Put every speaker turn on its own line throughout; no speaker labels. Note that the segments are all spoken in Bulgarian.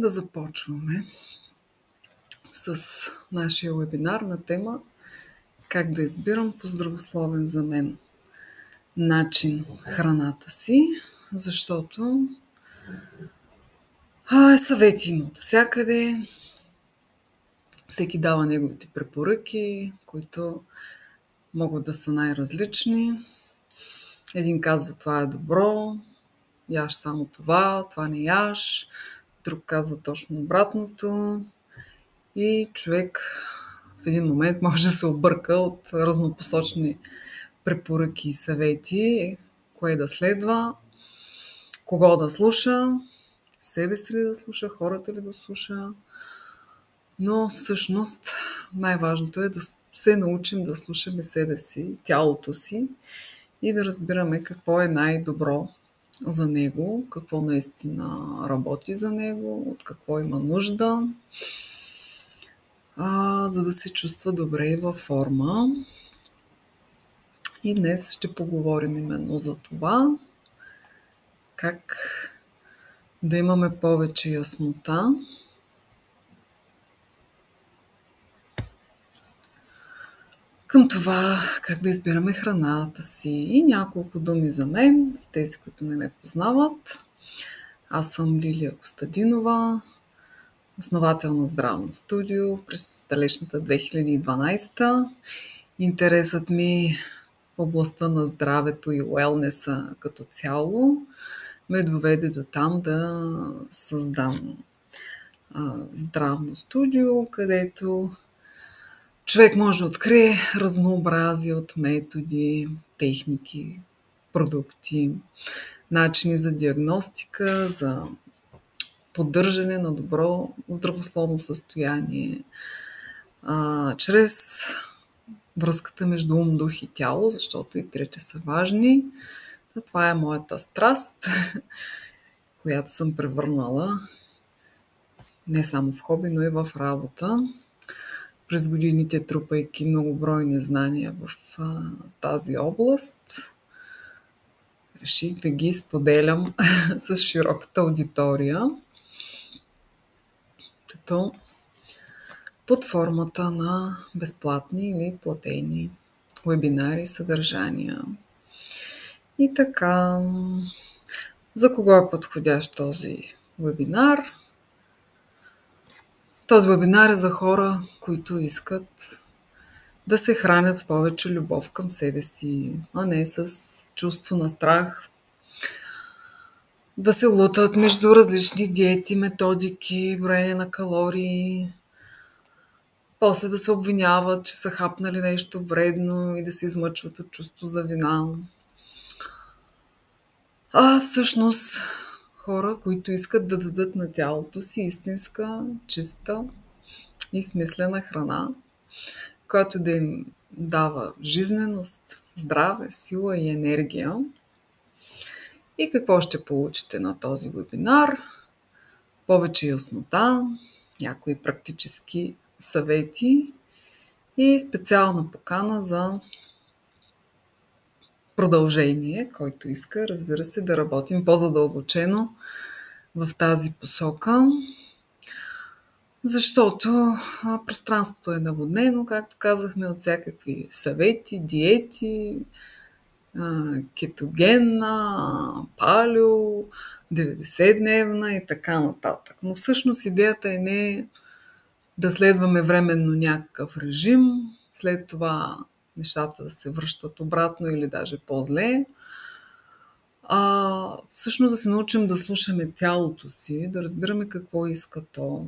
да започваме с нашия вебинар на тема как да избирам по здравословен за мен начин храната си, защото съвети има от всякъде. Всеки дава неговите препоръки, които могат да са най-различни. Един казва, това е добро, яш само това не яш. Друг казва точно обратното. И човек в един момент може да се обърка от разнопосочни препоръки и съвети, кое да следва, кого да слуша, себе си ли да слуша, хората ли да слуша. Но всъщност най-важното е да се научим да слушаме себе си, тялото си и да разбираме какво е най-добро за него, какво наистина работи за него, от какво има нужда, за да се чувства добре и във форма. И днес ще поговорим именно за това, как да имаме повече яснота към това как да избираме храната си. И няколко думи за мен, за тези, които не ме познават. Аз съм Лилия Костадинова, основател на здравно студио през далечната 2012. Интересът ми в областта на здравето и уелнеса като цяло ме доведе до там да създам здравно студио, където човек може да открие разнообразие от методи, техники, продукти, начини за диагностика, за поддържане на добро здравословно състояние, чрез връзката между ум, дух и тяло, защото и трите са важни. Това е моята страст, която съм превърнала не само в хоби, но и в работа. През годините, трупайки многобройни знания в тази област, реших да ги споделям с широката аудитория, като под формата на безплатни или платени вебинари, съдържания. И така, за кого е подходящ този вебинар? Този вебинар е за хора, които искат да се хранят с повече любов към себе си, а не с чувство на страх, да се лутат между различни диети, методики, броене на калории, после да се обвиняват, че са хапнали нещо вредно и да се измъчват от чувство за вина. Всъщност хора, които искат да дадат на тялото си истинска, чиста и смислена храна, която да им дава жизненост, здраве, сила и енергия. И какво ще получите на този вебинар? Повече яснота, някои практически съвети и специална покана за продължение, който иска, разбира се, да работим по-задълбочено в тази посока, защото пространството е наводнено, както казахме, от всякакви съвети, диети, кетогенна, палео, 90-дневна и така нататък. Но всъщност идеята е не да следваме временно някакъв режим, след това нещата да се връщат обратно или даже по-зле. Всъщност да се научим да слушаме тялото си, да разбираме какво иска то,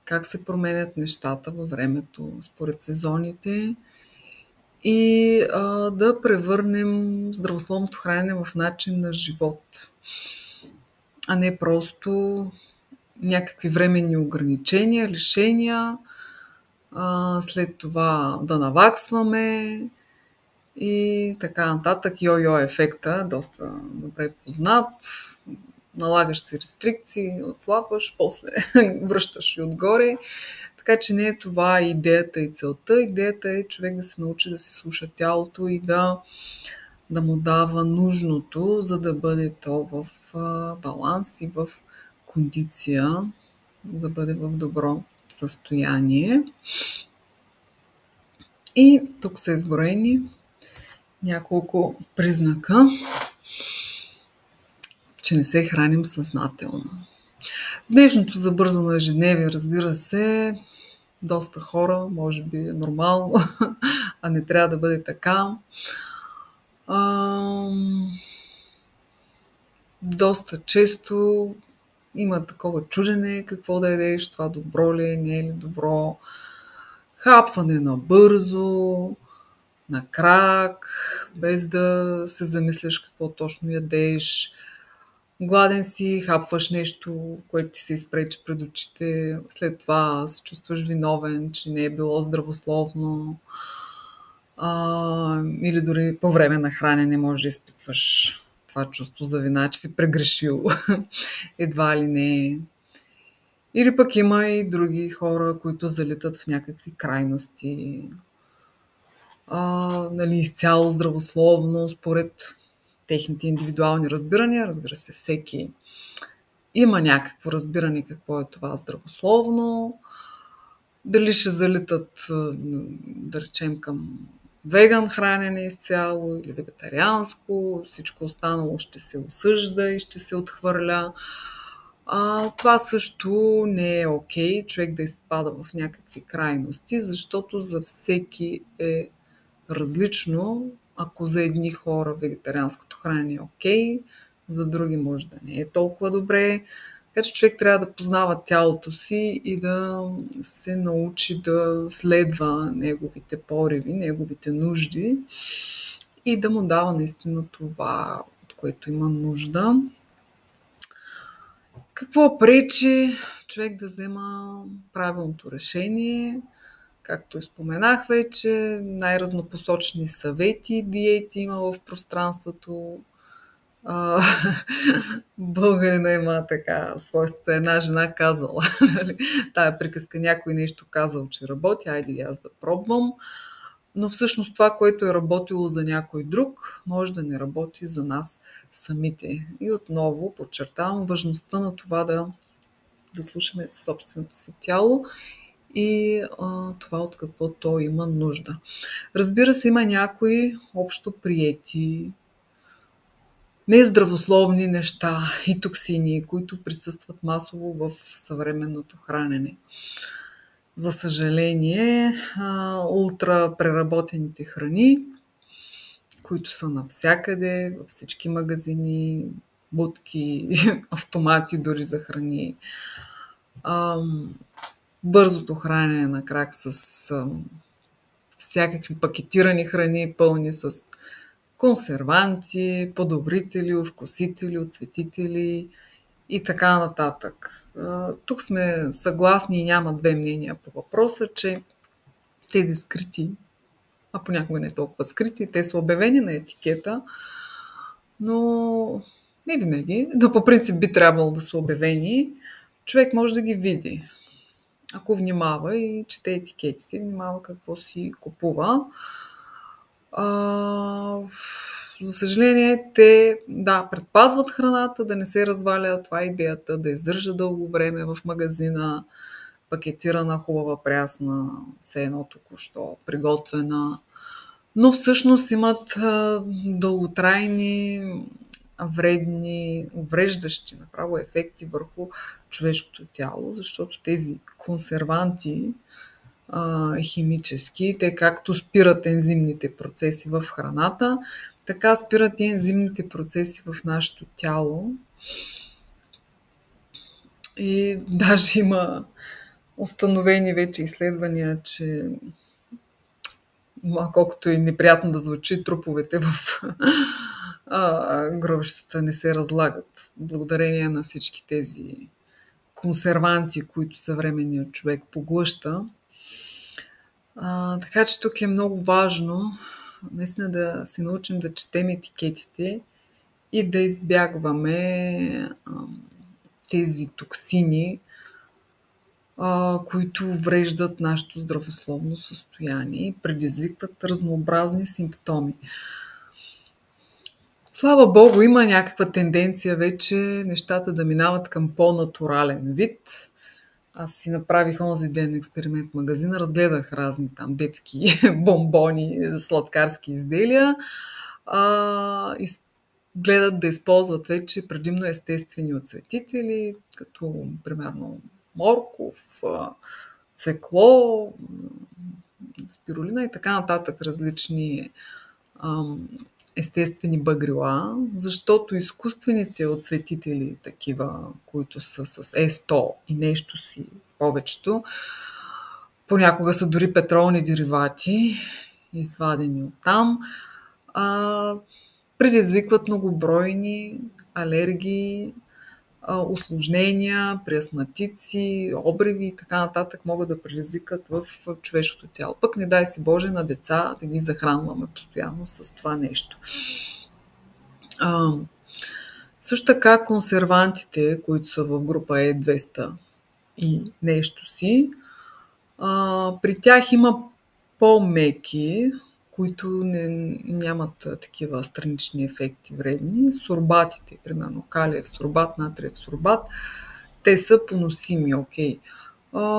как се променят нещата във времето, според сезоните и да превърнем здравословното хранене в начин на живот, а не просто някакви временни ограничения, лишения, след това да наваксваме и така нататък. Йо-йо ефекта, доста добре познат. Налагаш си рестрикции, отслабваш, после връщаш и отгоре. Така че не е това идеята и целта. Идеята е човек да се научи да се слуша тялото и да му дава нужното, за да бъде то в баланс и в кондиция да бъде в добро състояние. И тук са изброени няколко признака, че не се храним съзнателно. Днешното забързано ежедневие, разбира се, доста хора, може би е нормално, а не трябва да бъде така. Доста често има такова чудене какво да ядеш, това добро ли е, не е ли добро. Хапване на бързо, на крак, без да се замисляш какво точно ядеш. Гладен си, хапваш нещо, което ти се изпречи пред очите, след това се чувстваш виновен, че не е било здравословно. Или дори по време на хранене може да изпитваш това чувство за вина, че си прегрешил. Едва ли не. Или пък има и други хора, които залитат в някакви крайности. Изцяло здравословно, според техните индивидуални разбирания. Разбира се, всеки има някакво разбиране какво е това здравословно. Дали ще залитат, да речем, към веган хранене изцяло или вегетарианско, всичко останало ще се осъжда и ще се отхвърля. Това също не е окей, човек да изпада в някакви крайности, защото за всеки е различно. Ако за едни хора вегетарианското хранене е окей, за други може да не е толкова добре. Така че човек трябва да познава тялото си и да се научи да следва неговите пориви, неговите нужди и да му дава наистина това, от което има нужда. Какво пречи човек да взема правилното решение? Както и споменах вече, най-разнопосочни съвети и диети има в пространството. Българина има така свойството. Една жена казала, тая приказка, някой нещо казал, че работи, айде и аз да пробвам. Но всъщност това, което е работило за някой друг, може да не работи за нас самите. И отново подчертавам важността на това да слушаме собственото си тяло и това от какво то има нужда. Разбира се, има някои общо приети нездравословни неща и токсини, които присъстват масово в съвременното хранене. За съжаление, ултрапреработените храни, които са навсякъде, във всички магазини, будки, автомати дори за храни, бързото хранене на крак с всякакви пакетирани храни, пълни с консерванти, подобрители, овкусители, отцветители и така нататък. Тук сме съгласни и няма две мнения по въпроса, че тези скрити, а понякога не толкова скрити, те са обявени на етикета, но не винаги, но по принцип би трябвало да са обявени, човек може да ги види. Ако внимава и чете етикетите, внимава какво си купува. За съжаление, те предпазват храната, да не се разваля, това е идеята, да издържа дълго време в магазина, пакетирана, хубава, прясна, все едно току-що приготвена, но всъщност имат дълготрайни, вредни, увреждащи направо ефекти върху човешкото тяло, защото тези консерванти химически, те както спират ензимните процеси в храната, така спират и ензимните процеси в нашето тяло. И даже има установени вече изследвания, че колкото и неприятно да звучи, труповете в гробищата не се разлагат, благодарение на всички тези консерванти, които съвременният човек поглъща. Така че тук е много важно наистина да се научим да четем етикетите и да избягваме тези токсини, които вреждат нашето здравословно състояние и предизвикват разнообразни симптоми. Слава Богу, има някаква тенденция вече нещата да минават към по-натурален вид. Аз си направих онзи ден експеримент в магазина, разгледах разни там детски бомбони, сладкарски изделия. Гледат да използват вече предимно естествени оцветители, като примерно морков, цвекло, спирулина и така нататък, различни естествени бъгрила, защото изкуствените оцветители, такива, които са с Е100 и нещо си повечето, понякога са дори петролни деривати, извадени от там, предизвикват многобройни алергии, усложнения при астматици, обреви и така нататък могат да предизвикат в човешкото тяло. Пък не дай си Боже на деца да ги захранваме постоянно с това нещо. Също така консервантите, които са в група Е200 и нещо си, при тях има по-меки, които нямат такива странични ефекти вредни. Сорбатите, примерно калиев сорбат, натриев сорбат, те са поносими, окей.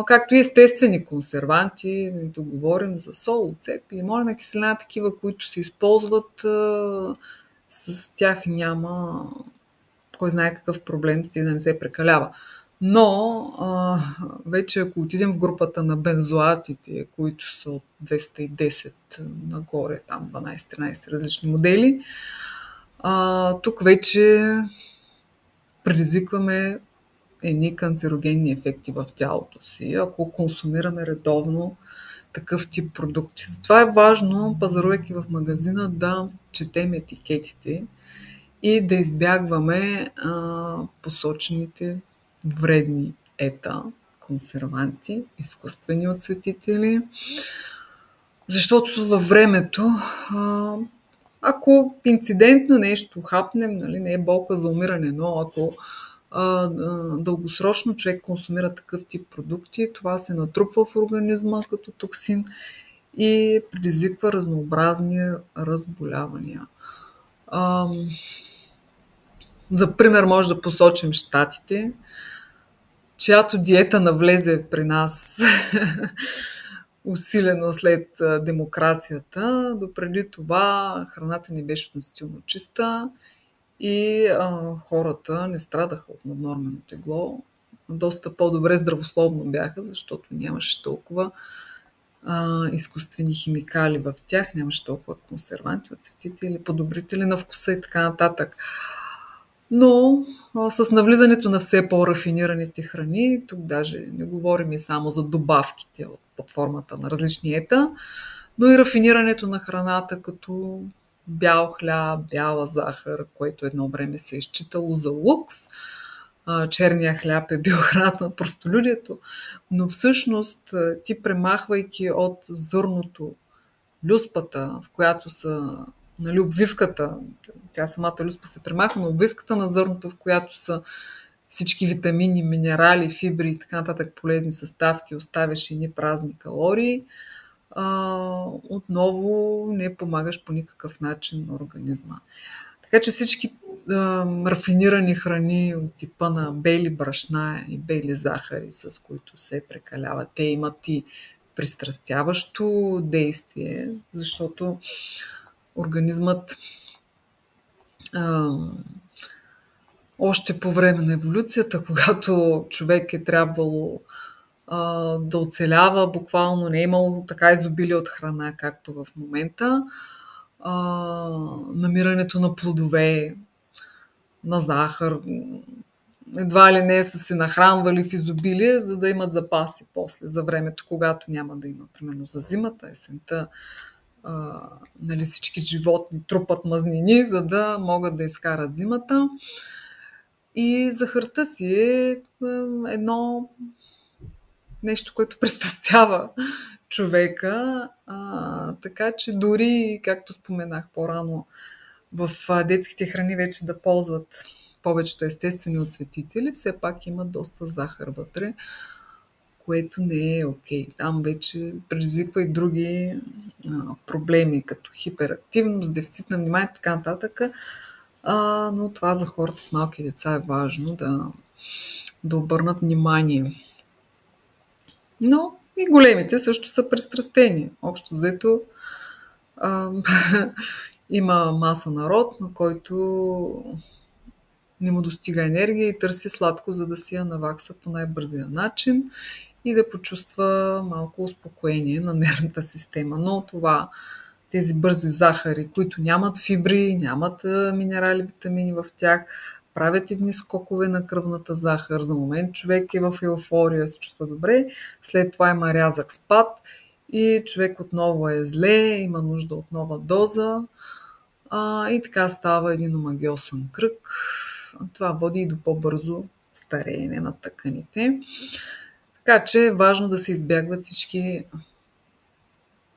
Както и естествени консерванти, тук говорим за сол, оцет, лимонена киселина, такива, които се използват, с тях няма кой знае какъв проблем, стига да не се прекалява. Но вече ако отидем в групата на бензоатите, които са от 210 нагоре, там 12-13 различни модели, тук вече предизвикваме едни канцерогенни ефекти в тялото си, ако консумираме редовно такъв тип продукти. Затова е важно, пазарувайки в магазина, да четем етикетите и да избягваме посочените вредни консерванти, изкуствени оцветители, защото във времето, ако инцидентно нещо хапнем, нали, не е болка за умиране, но ако дългосрочно човек консумира такъв тип продукти, това се натрупва в организма като токсин и предизвиква разнообразни разболявания. За пример може да посочим Щатите, чиято диета навлезе при нас усилено след демокрацията. Допреди това храната ни беше относително чиста и хората не страдаха от наднормено тегло. Доста по-добре здравословно бяха, защото нямаше толкова изкуствени химикали в тях, нямаше толкова консерванти, оцветители, подобрители на вкуса и така нататък. Но с навлизането на все по-рафинираните храни, тук даже не говорим и само за добавките под формата на различни но и рафинирането на храната като бял хляб, бяла захар, което едно време се е считало за лукс. Черния хляб е бил храната на простолюдието, но всъщност ти премахвайки от зърното люспата, в която са, нали, обвивката, тя самата люспа се премахва, но обвивката на зърното, в която са всички витамини, минерали, фибри и така нататък полезни съставки, оставяш едни празни калории, отново не помагаш по никакъв начин на организма. Така че всички рафинирани храни от типа на бели брашна и бели захари, с които се прекаляват, те имат и пристрастяващо действие, защото организмът още по време на еволюцията, когато човек е трябвало да оцелява, буквално не е имало така изобилие от храна, както в момента, намирането на плодове, на захар, едва ли не са се нахранвали в изобилие, за да имат запаси после, за времето, когато няма да има, примерно за зимата, есента, нали, всички животни трупат мазнини, за да могат да изкарат зимата. И захарта си е едно нещо, което пристрастява човека, така че дори, както споменах по-рано, в детските храни вече да ползват повечето естествени оцветители, все пак има доста захар вътре, което не е окей. Там вече предизвиква и други проблеми, като хиперактивност, дефицит на внимание и така нататък. Но това за хората с малки деца е важно да обърнат внимание. Но и големите също са пристрастени. Общо взето а, има маса народ, на който не му достига енергия и търси сладко, за да си я навакса по най-бързия начин и да почувства малко успокоение на нервната система. Но тези бързи захари, които нямат фибри, нямат минерали, витамини в тях, правят едни скокове на кръвната захар. За момент човек е в еуфория, се чувства добре, след това има рязък спад и човек отново е зле, има нужда от нова доза. И така става един омагьосан кръг. Това води и до по-бързо стареене на тъканите. Така че е важно да се избягват всички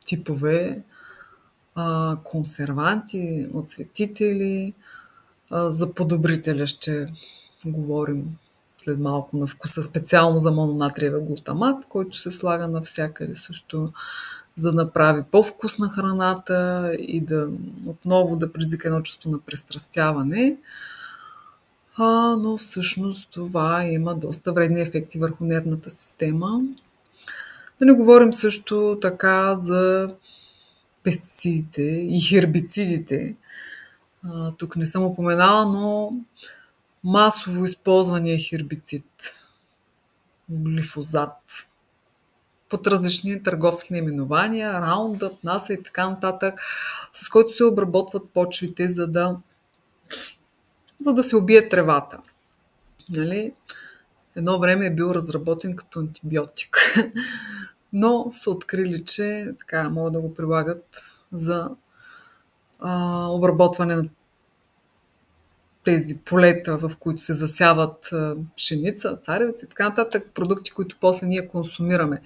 типове консерванти, отцветители. За подобрителя ще говорим след малко на вкуса, специално за мононатриевия глутамат, който се слага навсякъде също, за да направи по-вкусна храната и отново да предизвика едно чувство на пристрастяване. Но всъщност това има доста вредни ефекти върху нервната система. Да не говорим също така за пестицидите и хербицидите. Тук не съм упоменала, но масово използвания хербицид, глифозат, под различни търговски наименования, Roundup, NASA и така нататък, с който се обработват почвите, за да се убие тревата. Нали? Едно време е бил разработен като антибиотик, но са открили, че така могат да го прилагат за обработване на тези полета, в които се засяват пшеница, царевица и така нататък, продукти, които после ние консумираме.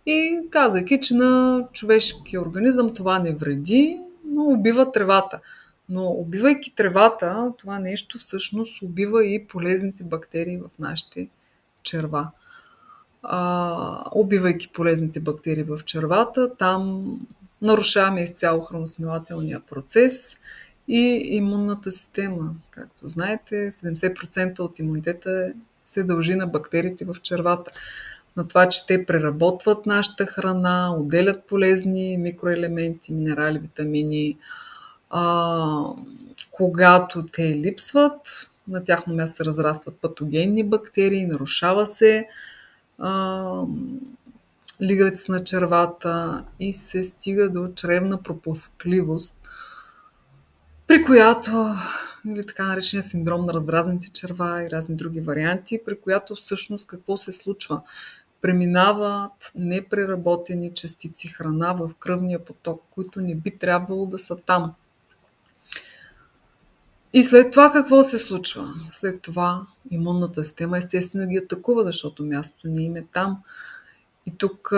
И казайки, че на човешкия организъм това не вреди, но убива тревата. Но убивайки тревата, това нещо всъщност убива и полезните бактерии в нашите черва. Убивайки полезните бактерии в червата, там нарушаваме изцяло храносмилателния процес и имунната система. Както знаете, 70% от имунитета се дължи на бактериите в червата. На това, че те преработват нашата храна, отделят полезни микроелементи, минерали, витамини. Когато те липсват, на тяхно място се разрастват патогенни бактерии, нарушава се лигавицата на червата и се стига до чревна пропускливост, при която, или така наречения синдром на раздразници черва и разни други варианти, при която всъщност какво се случва? Преминават непреработени частици храна в кръвния поток, които не би трябвало да са там. И след това какво се случва? След това имунната система естествено ги атакува, защото мястото ни им е там. И тук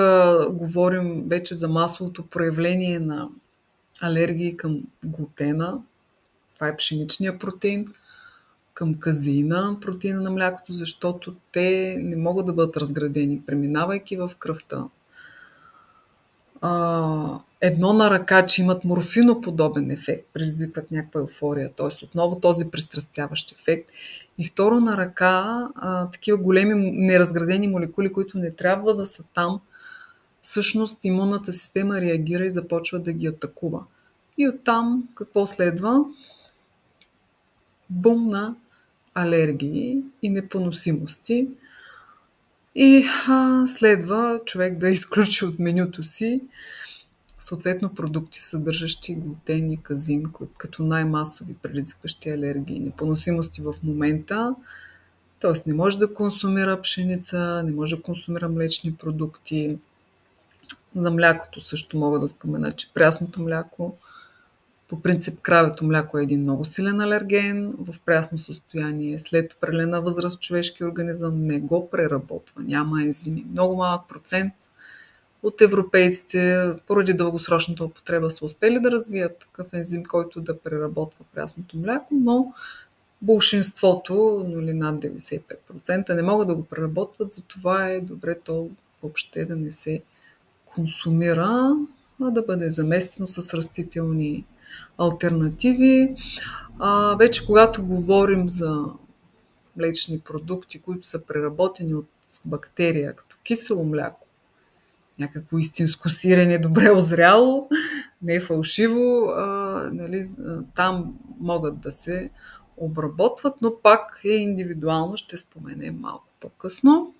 говорим вече за масовото проявление на алергии към глутена, това е пшеничния протеин, към казеина, протеина на млякото, защото те не могат да бъдат разградени, преминавайки в кръвта. Едно на ръка, че имат морфиноподобен ефект, предизвикват някаква еуфория, т.е. отново този пристрастяващ ефект. И второ на ръка, такива големи неразградени молекули, които не трябва да са там, всъщност имунната система реагира и започва да ги атакува. И оттам какво следва? Бум на алергии и непоносимости. И следва човек да изключи от менюто си съответно продукти, съдържащи глутен и казин, като най-масови предизвикващи алергии и непоносимости в момента. Тоест не може да консумира пшеница, не може да консумира млечни продукти. За млякото също мога да спомена, че прясното мляко, по принцип кравето мляко е един много силен алерген в прясно състояние. След определена възраст човешки организъм не го преработва, няма ензими. Много малък процент от европейците поради дългосрочната употреба са успели да развият такъв ензим, който да преработва прясното мляко, но болшинството, над 95%, не могат да го преработват, затова е добре то въобще да не се консумира, а да бъде заместено с растителни алтернативи. Вече когато говорим за млечни продукти, които са преработени от бактерия, като кисело мляко, някакво истинско сирене, добре озряло, не е фалшиво, нали, там могат да се обработват, но пак е индивидуално, ще споменем малко по-късно.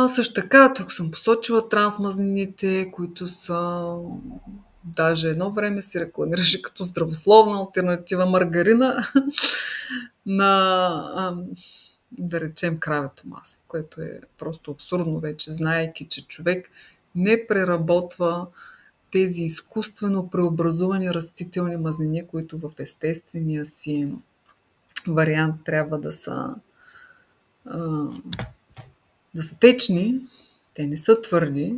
Също така, тук съм посочила трансмазнините, които са... Даже едно време се рекламираше като здравословна алтернатива маргарина на, да речем, кравето масло, което е просто абсурдно вече, знаейки, че човек не преработва тези изкуствено преобразувани растителни мазнини, които в естествения си вариант трябва да са течни. Те не са твърди,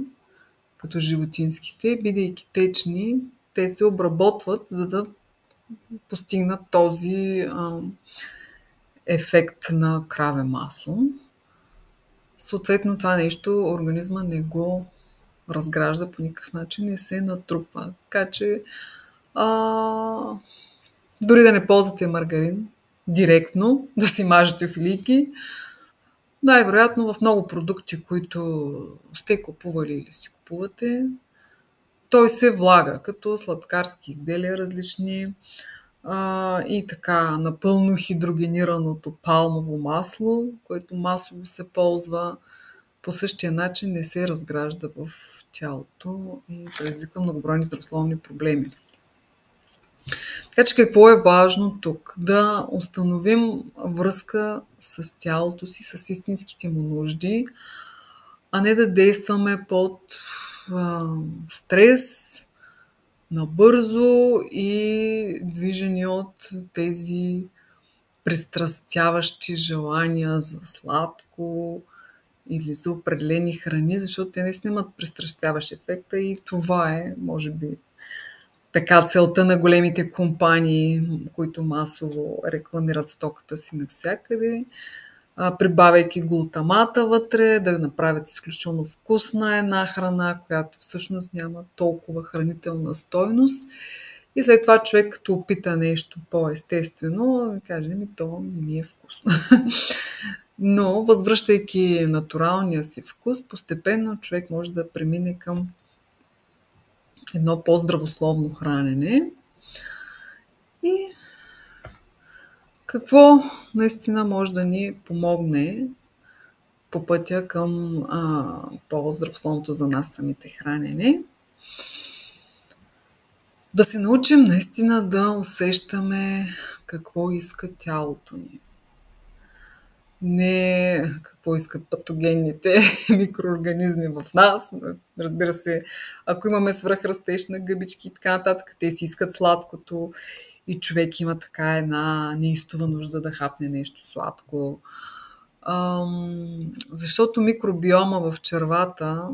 като животинските. Бидейки течни, те се обработват, за да постигнат този ефект на краве масло. Съответно, това нещо организма не го разгражда по никакъв начин, не се натрупва. Така че дори да не ползвате маргарин директно, да си мажете филийки, най-вероятно в много продукти, които сте купували или си купувате, той се влага като сладкарски изделия различни и така напълно хидрогенираното палмово масло, което масово се ползва, по същия начин не се разгражда в тялото и предизвиква многобройни здравословни проблеми. Така че какво е важно тук? Да установим връзка с тялото си, с истинските му нужди, а не да действаме под стрес, набързо и движени от тези пристрастяващи желания за сладко или за определени храни, защото те не снимат пристрастяващ ефекта и това е, може би, така целта на големите компании, които масово рекламират стоката си навсякъде, прибавяйки глутамата вътре, да направят изключително вкусна една храна, която всъщност няма толкова хранителна стойност. И след това човек, като опита нещо по-естествено, каже, то не ми е вкусно. Но, възвръщайки натуралния си вкус, постепенно човек може да премине към едно по-здравословно хранене. И какво наистина може да ни помогне по пътя към по-здравословното за нас самите хранене? Да се научим наистина да усещаме какво иска тялото ни. Не какво искат патогенните микроорганизми в нас. Разбира се, ако имаме свръхрастеж на гъбички и така нататък, те си искат сладкото и човек има така една неистова нужда да хапне нещо сладко. Защото микробиома в червата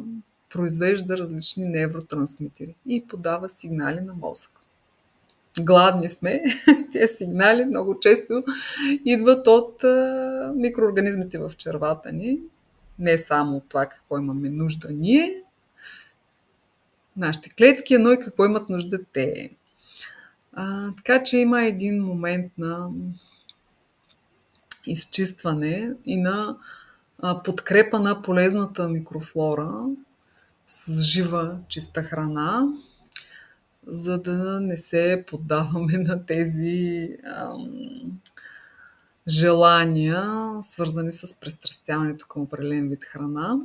произвежда различни невротрансмитери и подава сигнали на мозъка. Гладни сме, тези сигнали много често идват от микроорганизмите в червата ни. Не само от това какво имаме нужда ние, нашите клетки, но и какво имат нужда те. Така че има един момент на изчистване и на подкрепа на полезната микрофлора с жива, чиста храна, за да не се поддаваме на тези желания, свързани с пристрастяването към определен вид храна.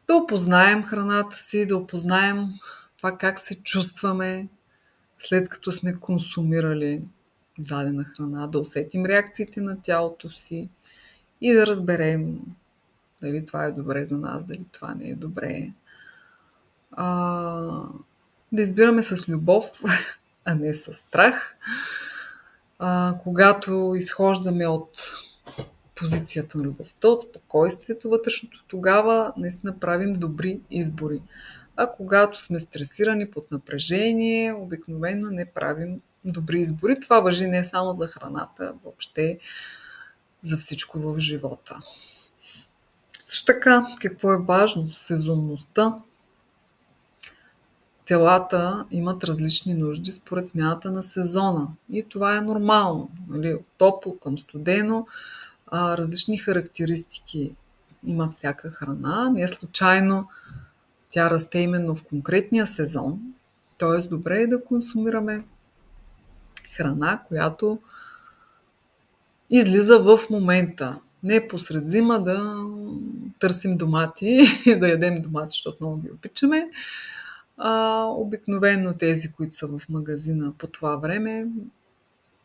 Да опознаем храната си, да опознаем това как се чувстваме след като сме консумирали дадена храна, да усетим реакциите на тялото си и да разберем дали това е добре за нас, дали това не е добре. Да избираме с любов, а не с страх. Когато изхождаме от позицията на любовта, от спокойствието вътрешното, тогава наистина правим добри избори. А когато сме стресирани под напрежение, обикновено не правим добри избори. Това важи не само за храната, въобще за всичко в живота. Също така, какво е важно? Сезонността. Телата имат различни нужди според смяната на сезона. И това е нормално. Нали? От топло към студено, различни характеристики има всяка храна. Не е случайно тя расте именно в конкретния сезон. Тоест, добре е да консумираме храна, която излиза в момента. Не посред зима да търсим домати, да ядем домати, защото много ги обичаме. Обикновено тези, които са в магазина по това време,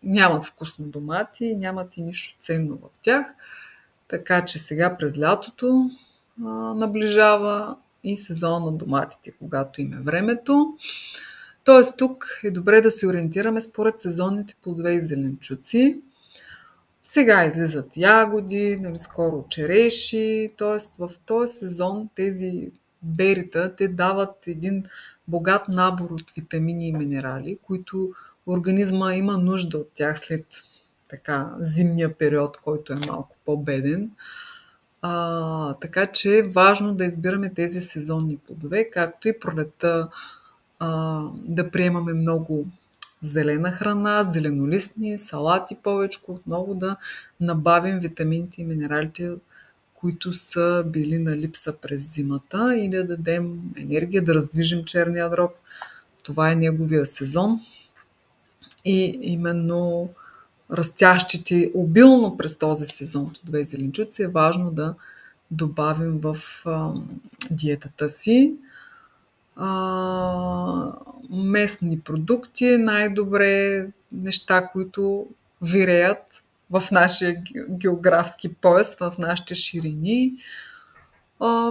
нямат вкус на домати, нямат и нищо ценно в тях. Така че сега през лятото наближава и сезон на доматите, когато им е времето. Тоест тук е добре да се ориентираме според сезонните плодове и зеленчуци. Сега излизат ягоди, скоро череши, т.е. в този сезон тези берита, те дават един богат набор от витамини и минерали, които организма има нужда от тях след така зимния период, който е малко по-беден. Така че е важно да избираме тези сезонни плодове, както и пролетта да приемаме много зелена храна, зеленолистни, салати повечко, отново да набавим витамините и минералите, които са били на липса през зимата и да дадем енергия, да раздвижим черния дроб. Това е неговия сезон. И именно растящите обилно през този сезон плодове и зеленчуци е важно да добавим в диетата си. Местни продукти, най-добре неща, които виреят в нашия географски пояс, в нашите ширини.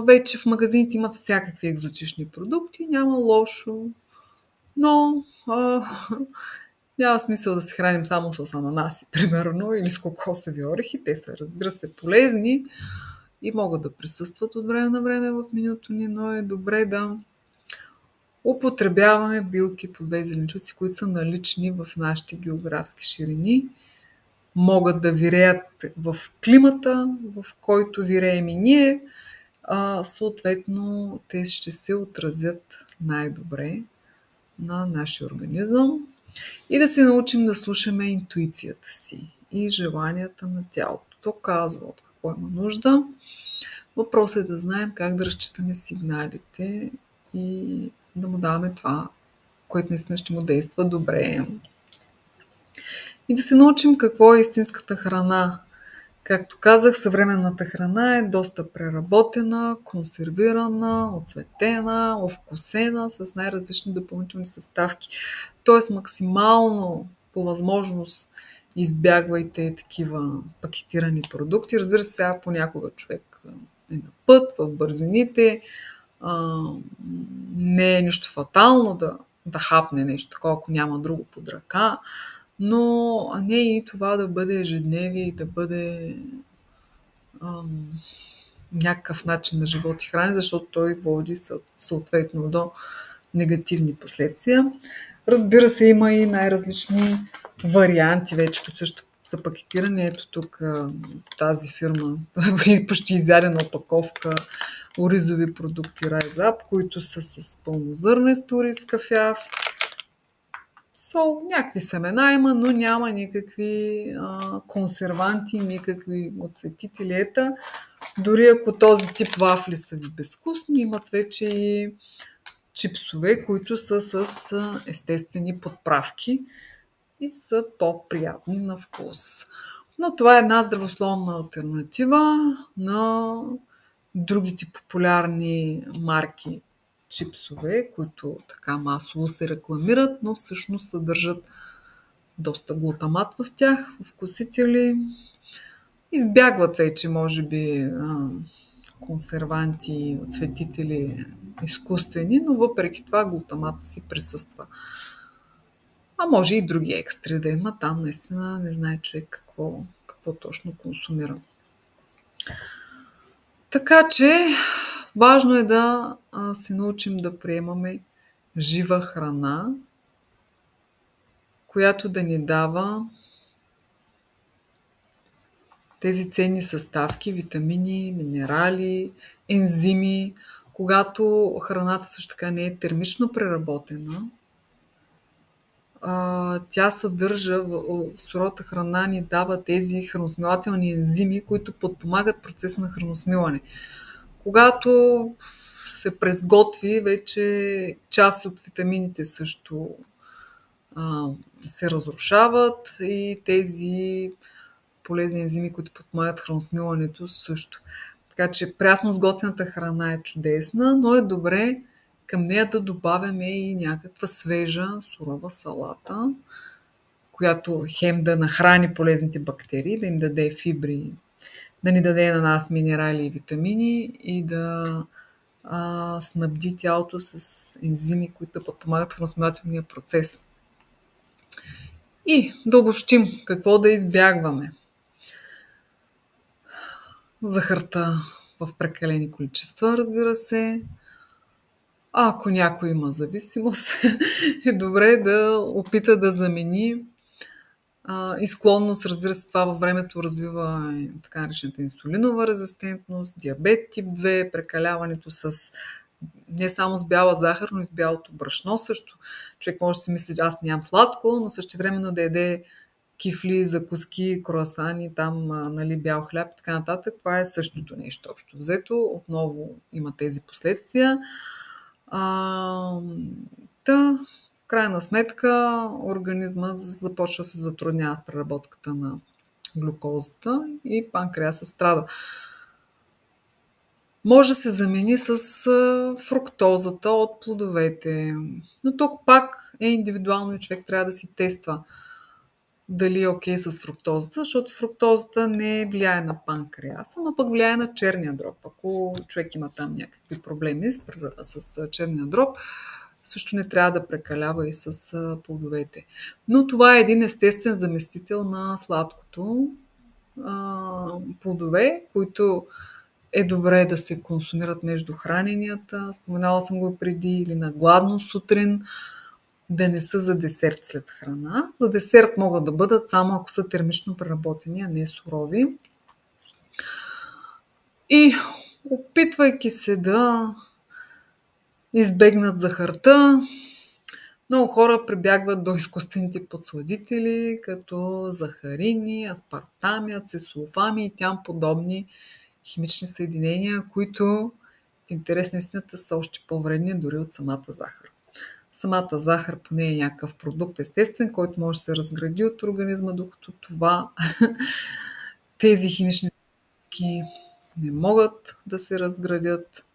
Вече в магазините има всякакви екзотични продукти, няма лошо, но няма смисъл да се храним само с ананаси, примерно, или с кокосови орехи. Те са, разбира се, полезни и могат да присъстват от време на време в менюто ни, но е добре да употребяваме билки, плодове и зеленчуци, които са налични в нашите географски ширини. Могат да виреят в климата, в който виреем и ние. Съответно, те ще се отразят най-добре на нашия организъм. И да се научим да слушаме интуицията си и желанията на тялото. То казва от какво има нужда. Въпросът е да знаем как да разчитаме сигналите и да му даваме това, което наистина ще му действа добре. И да се научим какво е истинската храна. Както казах, съвременната храна е доста преработена, консервирана, оцветена, овкусена с най-различни допълнителни съставки. Тоест максимално по възможност избягвайте такива пакетирани продукти. Разбира се, сега понякога човек е на път, в бързините. Не е нищо фатално да хапне нещо такова, ако няма друго под ръка, но не и това да бъде ежедневие и да бъде някакъв начин на живот и хране, защото той води съответно до негативни последствия. Разбира се, има и най-различни варианти вече, които също са пакетирани. Ето тук тази фирма почти изядена опаковка оризови продукти Rise Up, които са с пълнозърнесто ориз кафяв, сол, някакви семена има, но няма никакви консерванти, никакви отцветители. Дори ако този тип вафли са ви безвкусни, имат вече и чипсове, които са с естествени подправки и са по-приятни на вкус. Но това е една здравословна алтернатива на другите популярни марки чипсове, които така масово се рекламират, но всъщност съдържат доста глутамат в тях, вкусители. Избягват вече, може би, консерванти, оцветители изкуствени, но въпреки това глутамата си присъства. А може и други екстри да има. Там наистина не знае човек какво точно консумира. Така че важно е да се научим да приемаме жива храна, която да ни дава тези ценни съставки, витамини, минерали, ензими. Когато храната също така не е термично преработена, тя съдържа в суровата храна, ни дава тези храносмилателни ензими, които подпомагат процеса на храносмилане. Когато се презготви, вече част от витамините също се разрушават и тези полезни ензими, които подпомагат храносмилането също. Така че прясно сготвената храна е чудесна, но е добре към нея да добавяме и някаква свежа сурова салата, която хем да нахрани полезните бактерии, да им даде фибри, да ни даде на нас минерали и витамини и да снабди тялото с ензими, които да подпомагат храносмилателния процес. И да обобщим какво да избягваме. Захарта в прекалени количества, разбира се. Ако някой има зависимост, е добре да опита да замени и склонност, разбира се, това във времето развива така наречената инсулинова резистентност, диабет тип 2, прекаляването с не само с бяла захар, но и с бялото брашно също. Човек може да си мисли, че аз нямам сладко, но същевременно да яде кифли, закуски, круасани, там бял хляб и така нататък. Това е същото нещо общо взето. Отново има тези последствия. В крайна сметка организмът започва да се затруднява с преработката на глюкозата и панкреасът страда. Може да се замени с фруктозата от плодовете. Но тук пак е индивидуално и човек трябва да си тества дали е окей с фруктозата, защото фруктозата не влияе на панкреаса, но пък влияе на черния дроб. Ако човек има там някакви проблеми с черния дроб, също не трябва да прекалява и с плодовете. Но това е един естествен заместител на сладкото. Плодове, които е добре да се консумират между храненията. Споменала съм го преди, или на гладно сутрин, да не са за десерт след храна. За десерт могат да бъдат само ако са термично преработени, а не сурови. И опитвайки се да избегнат захарта, много хора прибягват до изкуствените подсладители, като захарини, аспартами, ацесулфами и тям подобни химични съединения, които в интерес на истината са още по-вредни дори от самата захар. Самата захар поне е някакъв продукт естествен, който може да се разгради от организма, докато това тези химични съединения не могат да се разградят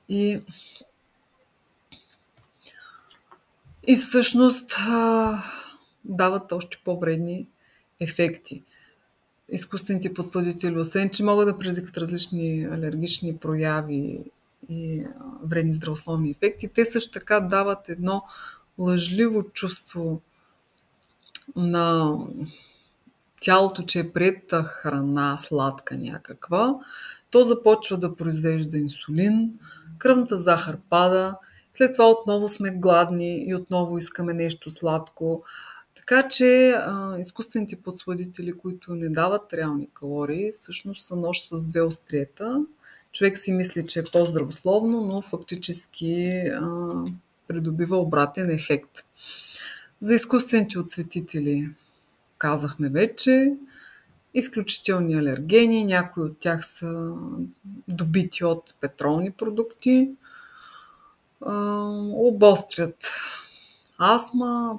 и всъщност дават още по-вредни ефекти. Изкуствените подсладители, освен че могат да предизвикат различни алергични прояви и вредни здравословни ефекти, те също така дават едно лъжливо чувство на тялото, че е приета храна, сладка някаква. То започва да произвежда инсулин, кръвната захар пада, след това отново сме гладни и отново искаме нещо сладко. Така че изкуствените подсладители, които не дават реални калории, всъщност са нож с две остриета. Човек си мисли, че е по-здравословно, но фактически придобива обратен ефект. За изкуствените отцветители казахме вече. Изключителни алергени, някои от тях са добити от петролни продукти. Обострят астма,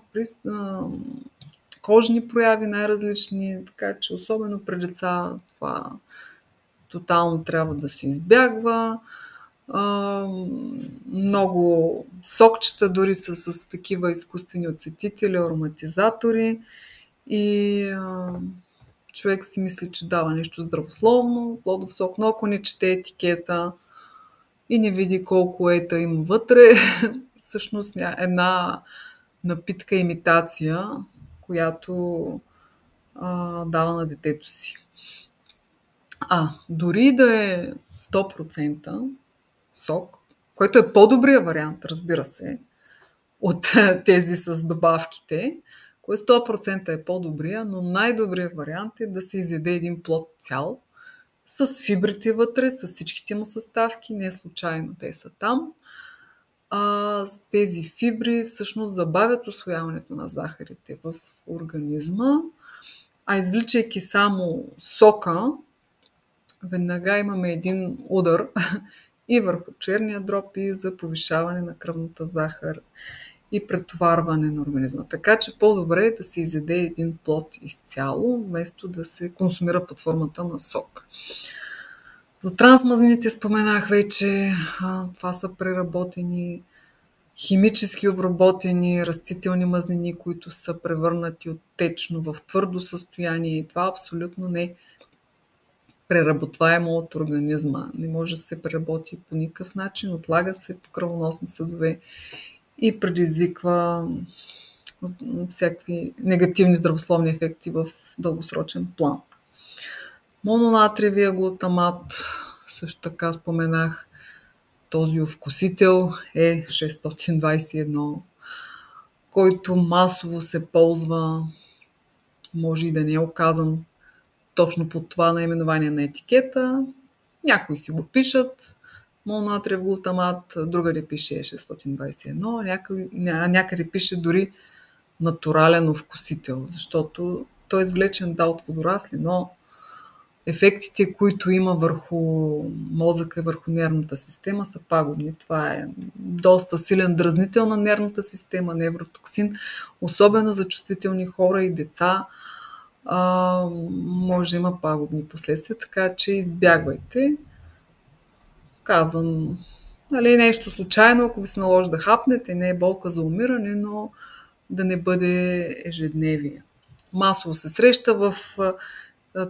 кожни прояви най-различни, така че особено при деца това тотално трябва да се избягва. Много сокчета дори са с такива изкуствени отцветители, ароматизатори и човек си мисли, че дава нещо здравословно, плодов сок, но ако не чете етикета и не види колко ета има вътре, всъщност една напитка имитация, която дава на детето си. Дори да е 100% сок, който е по-добрият вариант, разбира се, от тези с добавките, кое 100% е по-добрия, но най-добрият вариант е да се изяде един плод цял, с фибрите вътре, с всичките му съставки, не случайно те са там. тези фибри всъщност забавят усвояването на захарите в организма, а извличайки само сока, веднага имаме един удар и върху черния дроб и за повишаване на кръвната захар и претоварване на организма. Така че по-добре е да се изяде един плод изцяло, вместо да се консумира под формата на сок. За трансмазнините споменах вече. Това са преработени, химически обработени растителни мазнини, които са превърнати от течно в твърдо състояние. И това абсолютно не е преработваемо от организма. Не може да се преработи по никакъв начин, отлага се по кръвоносни съдове и предизвиква всякакви негативни здравословни ефекти в дългосрочен план. Мононатриевия глутамат, също така споменах, този овкусител е 621, който масово се ползва, може и да не е оказан точно под това наименование на етикета. Някои си го пишат мононатриев глутамат, другаде пише 621, някъде пише дори натурален овкусител, защото той е извлечен от водорасли, но ефектите, които има върху мозъка и върху нервната система, са пагубни. Това е доста силен дразнител на нервната система, невротоксин, особено за чувствителни хора и деца. Може да има пагубни последствия, така че избягвайте. Казвам, нещо случайно, ако ви се наложи да хапнете, не е болка за умиране, но да не бъде ежедневие. Масово се среща в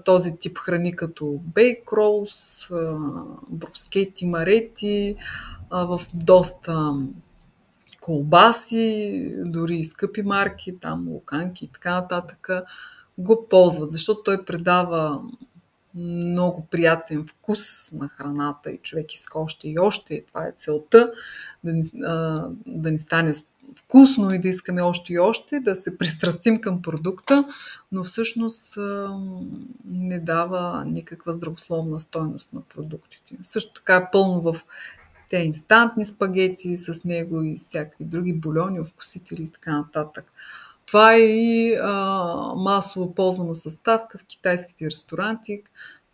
този тип храни, като бейк ролс, брускети, марети, в доста колбаси, дори и скъпи марки, там луканки и така нататък, го ползват, защото той придава много приятен вкус на храната и човек иска още и още. Това е целта, да ни стане вкусно и да искаме още и още, да се пристрастим към продукта, но всъщност не дава никаква здравословна стойност на продуктите. Също така е пълно в те инстантни спагети с него и всякакви други бульони, овкусители и така нататък. Това е и масово ползвана съставка в китайските ресторанти,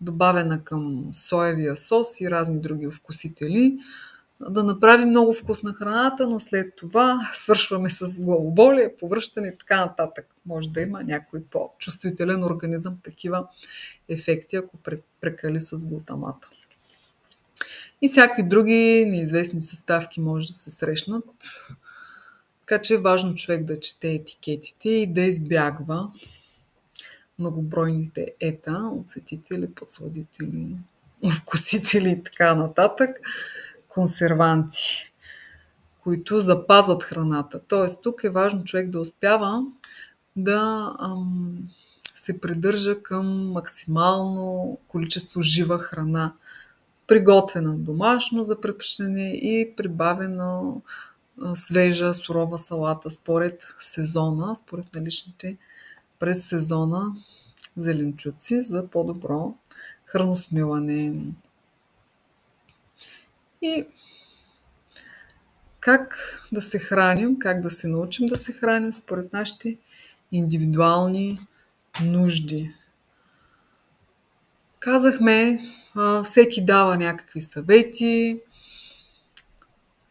добавена към соевия сос и разни други овкусители. Да направи много вкусна храната, но след това свършваме с главоболие, повръщане и така нататък. Може да има някой по-чувствителен организъм такива ефекти, ако прекали с глутамата. И всякакви други неизвестни съставки може да се срещнат. Така че е важно човек да чете етикетите и да избягва многобройните оцетители, подсладители, вкусители и така нататък, консерванти, които запазват храната. Тоест, тук е важно човек да успява да се придържа към максимално количество жива храна, приготвена домашно за предпочитане и прибавена свежа, сурова салата според сезона, според наличните през сезона зеленчуци за по-добро храносмилане. И как да се храним, как да се научим да се храним според нашите индивидуални нужди. Казахме, всеки дава някакви съвети.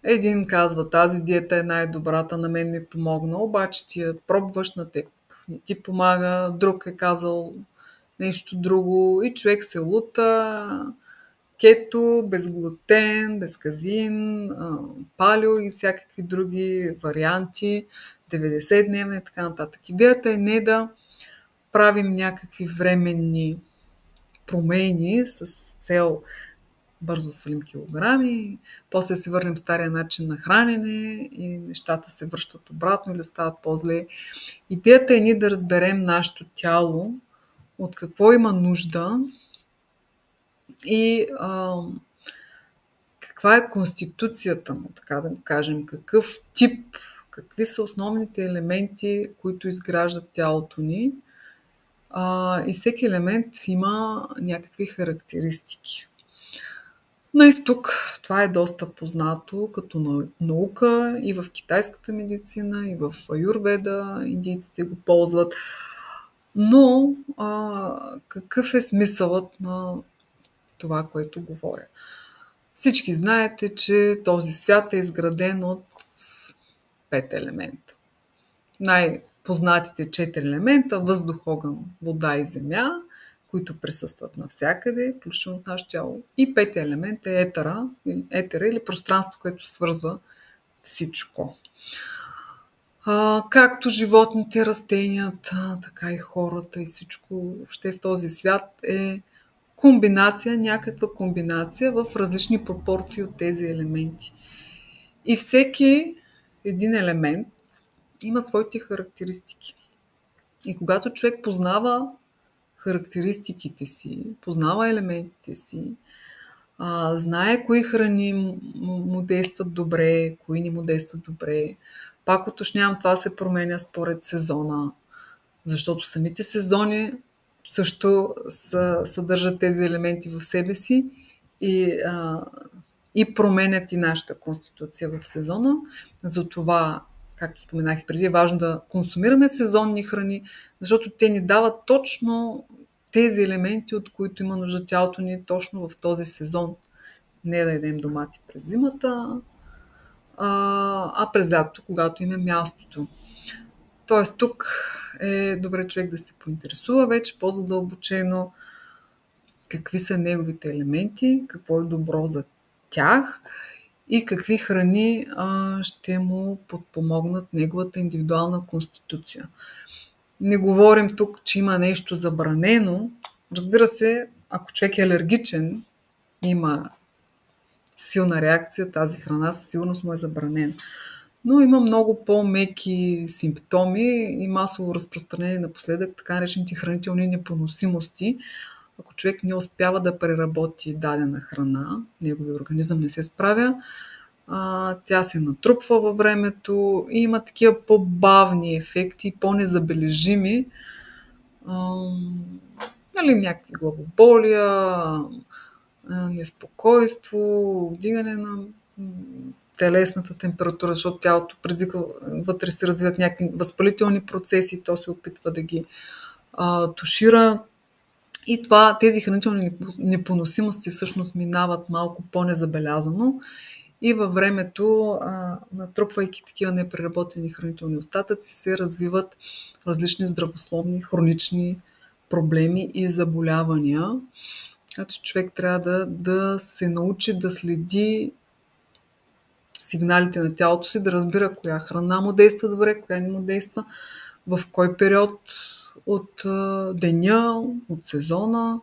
Един казва, тази диета е най-добрата, на мен ми помогна, обаче ти я пробваш, на теб не ти помага, друг е казал нещо друго и човек се лута, кето, без глутен, без казин, палео и всякакви други варианти, 90-дневна и така нататък. Идеята е не да правим някакви временни промени с цел бързо свалим килограми, после се върнем стария начин на хранене и нещата се връщат обратно или стават по-зле. Идеята е ние да разберем нашето тяло, от какво има нужда и каква е конституцията му, така да кажем, какъв тип, какви са основните елементи, които изграждат тялото ни. И всеки елемент има някакви характеристики. На изток това е доста познато като наука и в китайската медицина, и в аюрведа индийците го ползват. Но какъв е смисълът на това, което говоря? Всички знаете, че този свят е изграден от 5 елемента. Най-познатите 4 елемента – въздух, огън, вода и земя, които присъстват навсякъде, включително от нашето тяло. И 5 елемент е етера или пространство, което свързва всичко. Както животните, растенията, така и хората и всичко въобще в този свят е някаква комбинация в различни пропорции от тези елементи. И всеки един елемент има своите характеристики. И когато човек познава характеристиките си, познава елементите си, знае кои храни му действат добре, кои не му действат добре. Пак уточнявам, това се променя според сезона, защото самите сезони също съдържат тези елементи в себе си и променят и нашата конституция в сезона. Затова, както споменах и преди, е важно да консумираме сезонни храни, защото те ни дават точно тези елементи, от които има нужда тялото ни точно в този сезон. Не да ядем домати през зимата, а през лятото, когато има мястото. Тоест тук е добре човек да се поинтересува вече по-задълбочено какви са неговите елементи, какво е добро за тях и какви храни ще му подпомогнат неговата индивидуална конституция. Не говорим тук, че има нещо забранено. Разбира се, ако човек е алергичен, има силна реакция, тази храна със сигурност му е забранена. Но има много по-меки симптоми и масово разпространение напоследък така наречените хранителни непоносимости. Ако човек не успява да преработи дадена храна, неговият организъм не се справя, тя се натрупва във времето и има такива по-бавни ефекти, по-незабележими. Някакви главоболия, неспокойство, вдигане на телесната температура, защото тялото предизвика, вътре се развиват някакви възпалителни процеси, то се опитва да ги тушира. И тези хранителни непоносимости всъщност минават малко по-незабелязано и във времето, натрупвайки такива непреработени хранителни остатъци, се развиват различни здравословни, хронични проблеми и заболявания. Значи човек трябва да се научи да следи сигналите на тялото си, да разбира коя храна му действа добре, коя не му действа, в кой период от деня, от сезона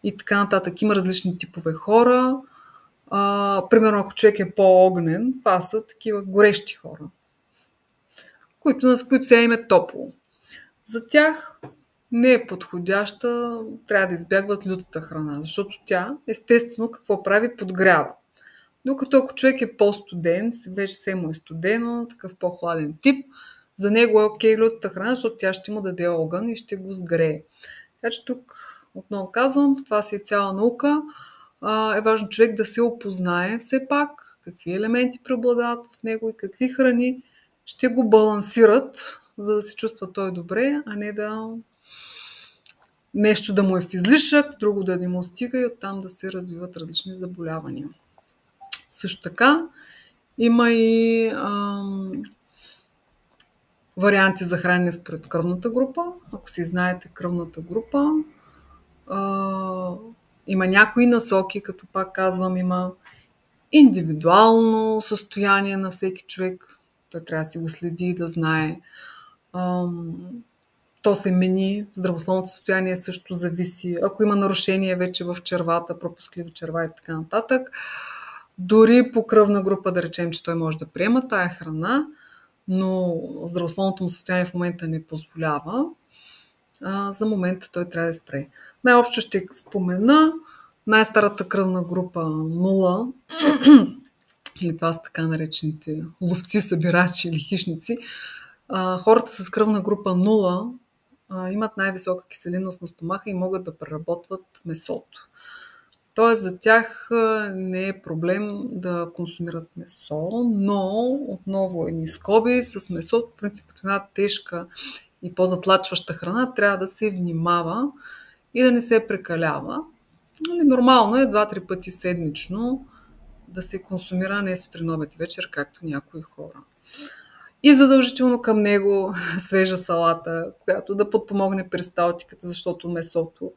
и така нататък. Има различни типове хора. Примерно, ако човек е по-огнен, това са такива горещи хора, с които сега им е топло. За тях не е подходяща, трябва да избягват лютата храна, защото тя, естествено, какво прави? Подгрява. Докато ако човек е по-студен, вече все му е студено, такъв по-хладен тип, за него е окей лютата храна, защото тя ще му даде огън и ще го сгрее. Така че тук, отново казвам, това си е цяла наука. Е важно човек да се опознае все пак какви елементи преобладават в него и какви храни ще го балансират, за да се чувства той добре, а не нещо да му е в излишък, друго да не му стига и оттам да се развиват различни заболявания. Също така има и варианти за хранене според кръвната група. Ако си знаете кръвната група, има някои насоки, като пак казвам, има индивидуално състояние на всеки човек. Той трябва да си го следи, да знае. То се мени, здравословното състояние също зависи. Ако има нарушение вече в червата, пропускливи черва и така нататък, дори по кръвна група да речем, че той може да приема тая храна, но здравословното му състояние в момента не позволява, за момента той трябва да спре. Най-общо ще спомена най-старата кръвна група 0, или това са така наречените ловци, събирачи или хищници. Хората с кръвна група 0 имат най-висока киселинност на стомаха и могат да преработват месото. Тоест за тях не е проблем да консумират месо, но отново едни скоби с месо, в принцип една тежка и по-затлачваща храна, трябва да се внимава и да не се прекалява. Нормално е 2-3 пъти седмично да се консумира не сутрин, обед и вечер, както някои хора. И задължително към него свежа салата, която да подпомогне перисталтиката, защото месото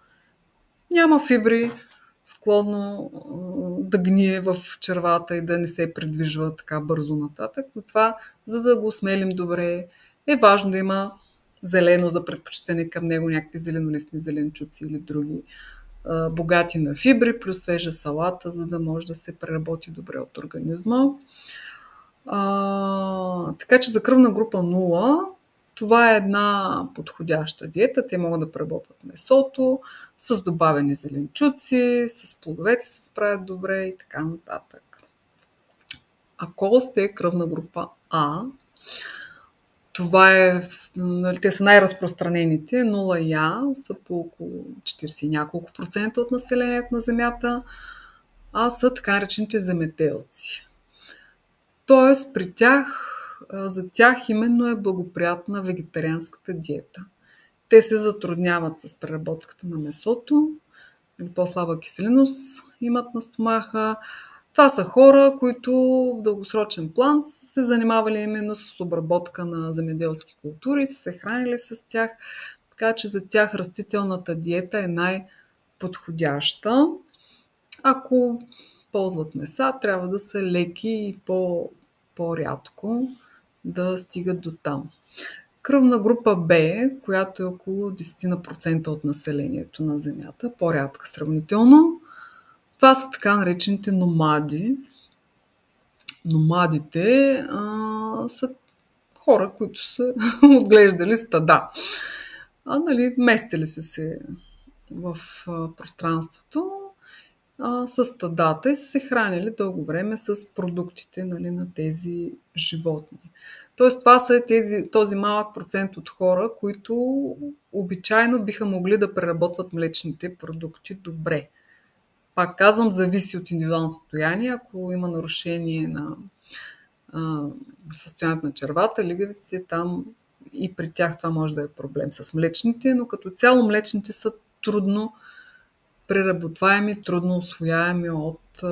няма фибри, склонно да гние в червата и да не се придвижва така бързо нататък. Но това, за да го смелим добре, е важно да има зелено за предпочитане към него, някакви зеленолистни зеленчуци или други богати на фибри, плюс свежа салата, за да може да се преработи добре от организма. Така че за кръвна група 0 това е една подходяща диета. Те могат да преработват месото с добавени зеленчуци, с плодовете се справят добре и така нататък. Ако сте кръвна група А, това е, те са най-разпространените. 0 и А са по около 40 и няколко процента от населението на Земята, а са така наречените земеделци. Тоест при тях, за тях именно е благоприятна вегетарианската диета. Те се затрудняват с преработката на месото, или по-слаба киселинност имат на стомаха. Това са хора, които в дългосрочен план са се занимавали именно с обработка на земеделски култури, са се хранили с тях, така че за тях растителната диета е най-подходяща. Ако ползват меса, трябва да са леки и по-рядко да стигат до там. Кръвна група Б, която е около 10% от населението на Земята, по-рядка сравнително, това са така наречените номади. Номадите са хора, които са отглеждали стада. Местили се в пространството с стадата и са се хранили дълго време с продуктите на тези животни. Тоест това са този малък процент от хора, които обичайно биха могли да преработват млечните продукти добре. Пак казвам, зависи от индивидуалното състояние. Ако има нарушение на състоянието на червата, лигавиците, там и при тях това може да е проблем с млечните, но като цяло млечните са трудно преработваеми, трудно усвояеми от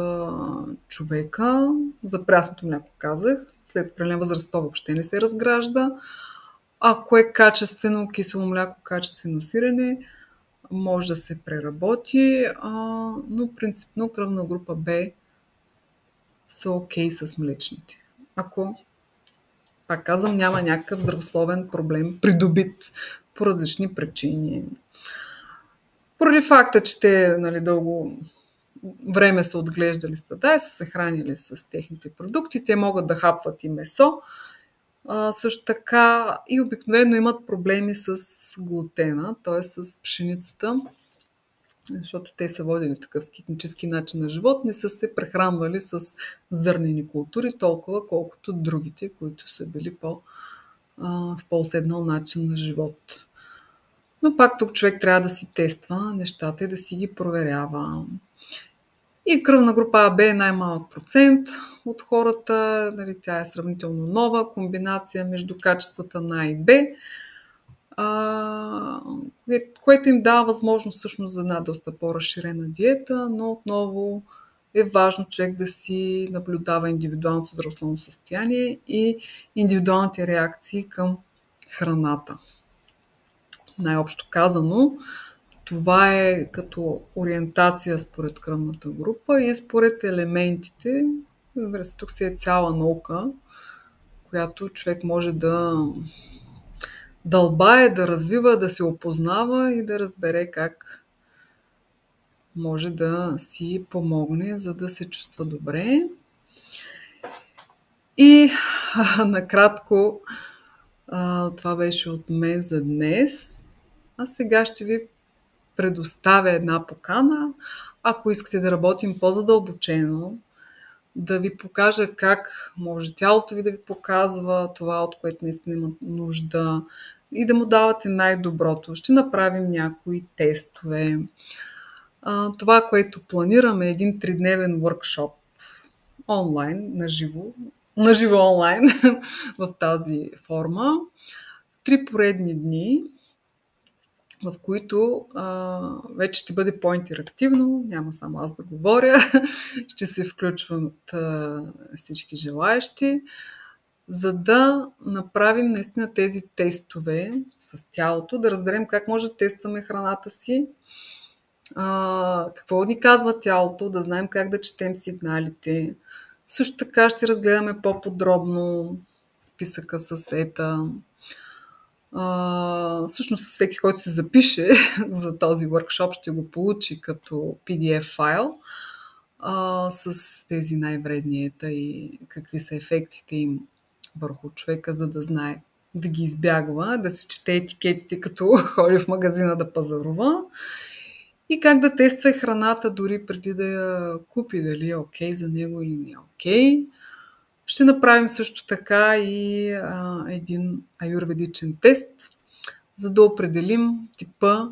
човека. За прясното мляко казах, след определена възраст то въобще не се разгражда. Ако е качествено кисело мляко, качествено сирене, може да се преработи, но принципно кръвна група Б са окей с млечните. Ако, пак казвам, няма някакъв здравословен проблем, придобит по различни причини. Поради факта, че те дълго време са отглеждали стада и са се хранили с техните продукти, те могат да хапват и месо. Също така и обикновено имат проблеми с глутена, т.е. с пшеницата, защото те са водили такъв скитнически начин на живот, не са се прехранвали с зърнени култури толкова, колкото другите, които са били в по-уседнал начин на живот. Но пак тук човек трябва да си тества нещата и да си ги проверява. И кръвна група АБ е най-малък процент от хората. Тя е сравнително нова комбинация между качествата на А и Б, което им дава възможност всъщност за една доста по-разширена диета, но отново е важно човек да си наблюдава индивидуалното здравословно състояние и индивидуалните реакции към храната. Най-общо казано, това е като ориентация според кръвната група и според елементите. Тук си е цяла наука, която човек може да дълбае, да развива, да се опознава и да разбере как може да си помогне, за да се чувства добре. И накратко, това беше от мен за днес. А сега ще ви предоставя една покана. Ако искате да работим по-задълбочено, да ви покажа как може тялото ви да ви показва това, от което наистина има нужда и да му давате най-доброто. Ще направим някои тестове. Това, което планираме, е един 3-дневен workshop онлайн, на живо онлайн в тази форма, в 3 поредни дни, в които вече ще бъде по-интерактивно, няма само аз да говоря, ще се включват всички желаящи, за да направим наистина тези тестове с тялото, да разберем как може да тестваме храната си, какво ни казва тялото, да знаем как да четем сигналите. Също така ще разгледаме по-подробно списъка с ета. Всъщност всеки, който се запише за този workshop, ще го получи като PDF файл с тези най-вредни ета и какви са ефектите им върху човека, за да знае да ги избягва, да се чете етикетите, като ходи в магазина да пазарува. И как да тества храната дори преди да я купи, дали е окей за него или не е окей. Ще направим също така и един аюрведичен тест, за да определим типа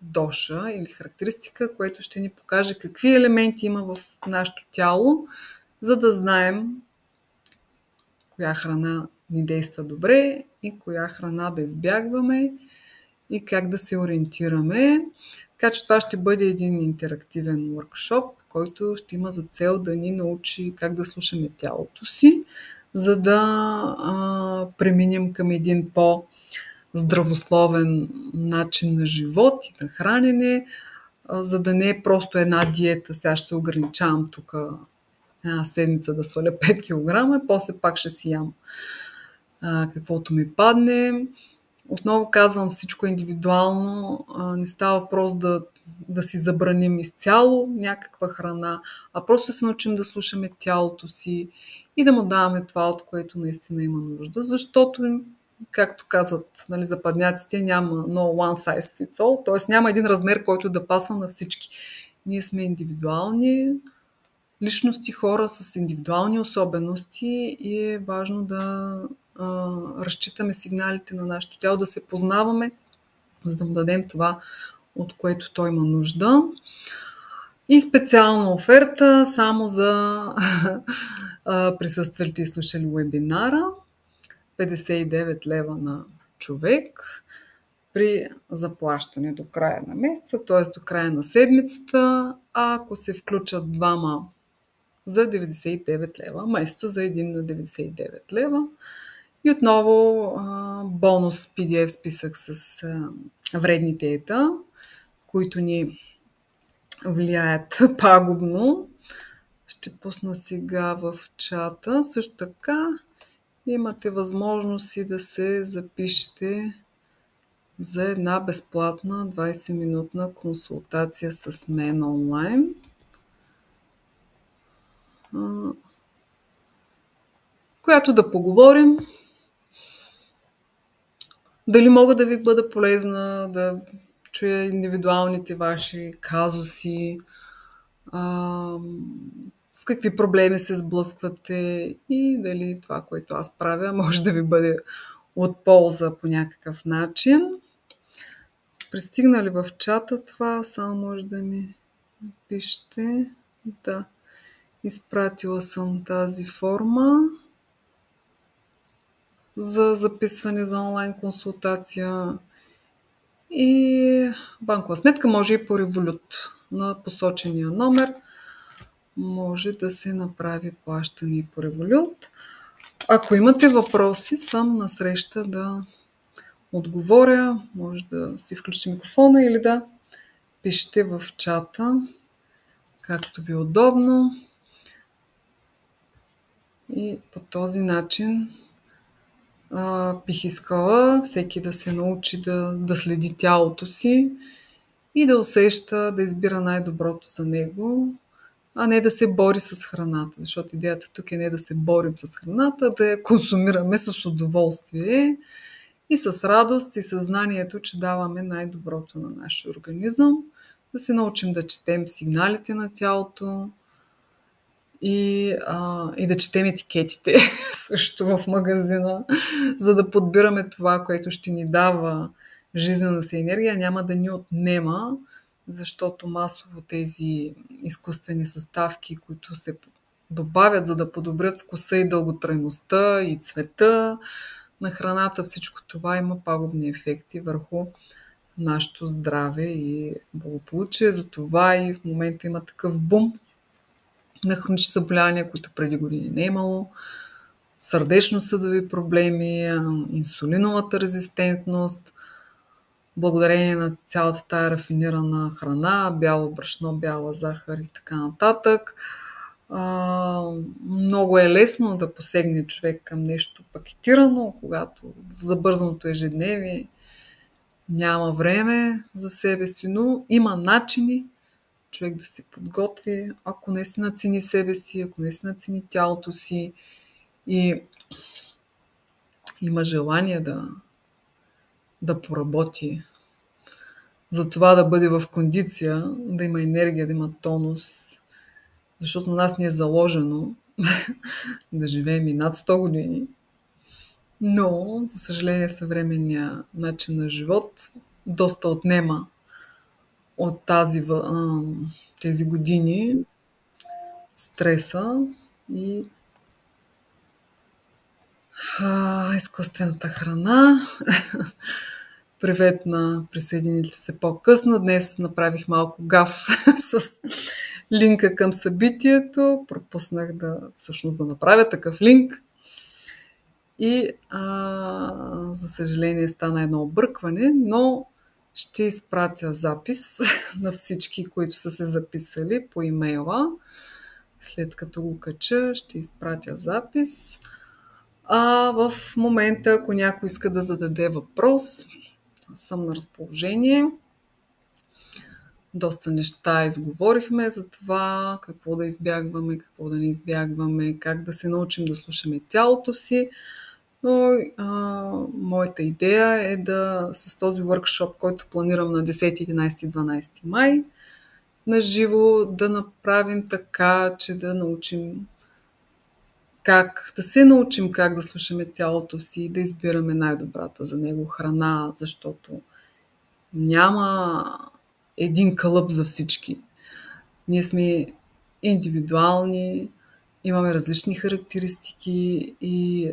доша или характеристика, което ще ни покаже какви елементи има в нашето тяло, за да знаем коя храна ни действа добре и коя храна да избягваме и как да се ориентираме. Така че това ще бъде един интерактивен workshop, който ще има за цел да ни научи как да слушаме тялото си, за да преминем към един по-здравословен начин на живот и на хранене, за да не е просто една диета. Сега ще се ограничавам тук една седмица да сваля 5 кг и после пак ще си ям каквото ми падне. Отново казвам, всичко е индивидуално. Не става въпрос да си забраним изцяло някаква храна, а просто се научим да слушаме тялото си и да му даваме това, от което наистина има нужда, защото, както казват западняците, няма no one size fits all, т.е. няма един размер, който да пасва на всички. Ние сме индивидуални личности, хора с индивидуални особености и е важно да разчитаме сигналите на нашето тяло, да се познаваме, за да му дадем това, от което той има нужда. И специална оферта само за присъствалите и слушали вебинара. 59 лева на човек при заплащане до края на месеца, т.е. до края на седмицата, а ако се включат двама за 99 лева, вместо за един на 99 лева. И отново бонус PDF списък с вредните ета, които ни влияят пагубно. Ще пусна сега в чата. Също така имате възможност и да се запишете за една безплатна 20-минутна консултация с мен онлайн. Която да поговорим. Дали мога да ви бъда полезна, да чуя индивидуалните ваши казуси, с какви проблеми се сблъсквате и дали това, което аз правя, може да ви бъде от полза по някакъв начин. Пристигна ли в чата това? Само може да ми пишете. Да, изпратила съм тази форма за записване за онлайн консултация и банкова сметка може и по Revolut. На посочения номер може да се направи плащане и по Revolut. Ако имате въпроси, съм насреща да отговоря. Може да си включите микрофона или да пишете в чата, както ви е удобно. И по този начин бих искала всеки да се научи да следи тялото си и да усеща, да избира най-доброто за него, а не да се бори с храната. Защото идеята тук е не да се борим с храната, да я консумираме с удоволствие и с радост и съзнанието, че даваме най-доброто на нашия организъм, да се научим да четем сигналите на тялото и да четем етикетите също в магазина, за да подбираме това, което ще ни дава жизненост и енергия, няма да ни отнема, защото масово тези изкуствени съставки, които се добавят, за да подобрят вкуса и дълготрайността и цвета на храната, всичко това има пагубни ефекти върху нашето здраве и благополучие. Затова и в момента има такъв бум на хронични заболявания, които преди години не е имало. Сърдечно-съдови проблеми, инсулиновата резистентност, благодарение на цялата тая рафинирана храна, бяло брашно, бяла захар и така нататък. Много е лесно да посегне човек към нещо пакетирано, когато в забързаното ежедневие няма време за себе си, но има начини човек да се подготви, ако наистина цени себе си, ако наистина цени тялото си и има желание да поработи за това да бъде в кондиция, да има енергия, да има тонус, защото на нас ни е заложено да живеем и над 100 години. Но, за съжаление, съвременният начин на живот доста отнема от тези години стреса и изкуствената храна. Привет на присъединилите се по-късно. Днес направих малко гаф с линка към събитието. Пропуснах всъщност да направя такъв линк. И за съжаление стана едно объркване, но ще изпратя запис на всички, които са се записали по имейла. След като го кача, ще изпратя запис. В момента, ако някой иска да зададе въпрос, съм на разположение. Доста неща изговорихме за това, какво да избягваме, какво да не избягваме, как да се научим да слушаме тялото си. Но моята идея е с този workshop, който планирам на 10, 11 и 12 май, на живо да направим така, че да се научим как да слушаме тялото си, да избираме най-добрата за него храна, защото няма един кълъп за всички. Ние сме индивидуални, имаме различни характеристики и